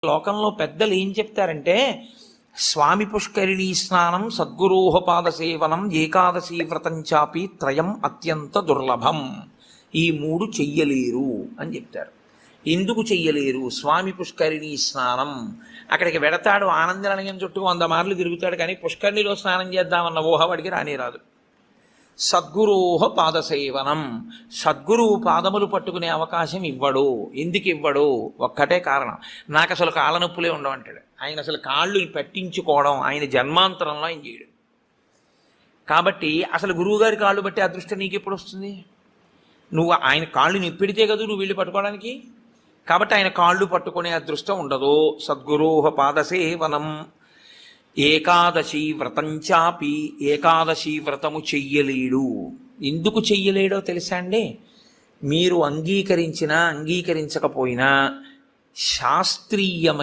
లోకంలో పెద్దలు ఏం చెప్తారంటే స్వామి పుష్కరిణీ స్నానం సద్గురోహపాద సేవనం ఏకాదశి వ్రతం చాపి త్రయం అత్యంత దుర్లభం. ఈ మూడు చెయ్యలేరు అని చెప్తారు. ఎందుకు చెయ్యలేరు? స్వామి పుష్కరిణీ స్నానం అక్కడికి వెడతాడు, ఆనందనయం చుట్టూ 100 మార్లు తిరుగుతాడు, కానీ పుష్కరిణిలో స్నానం చేద్దామన్న ఊహ వాడికి రానేరాదు. సద్గురోహ పాదసేవనం, సద్గురువు పాదములు పట్టుకునే అవకాశం ఇవ్వడు. ఎందుకు ఇవ్వడు? ఒక్కటే కారణం, నాకు అసలు కాళ్ళ నొప్పులే ఉండవంటాడు. ఆయన అసలు కాళ్ళు పట్టించుకోవడం ఆయన జన్మాంతరంలో ఆయన చేయడు. కాబట్టి అసలు గురువుగారి కాళ్ళు బట్టి అదృష్టం నీకు ఎప్పుడు వస్తుంది? నువ్వు ఆయన కాళ్ళు నిప్పెడితే కదా నువ్వు వెళ్ళి పట్టుకోవడానికి. కాబట్టి ఆయన కాళ్ళు పట్టుకునే అదృష్టం ఉండదు. సద్గురోహ పాదసేవనం ఏకాదశి వ్రతం చాపి, ఏకాదశి వ్రతము చెయ్యలేడు. ఎందుకు చెయ్యలేడో తెలుసా అండి? మీరు అంగీకరించినా అంగీకరించకపోయినా శాస్త్రీయమైన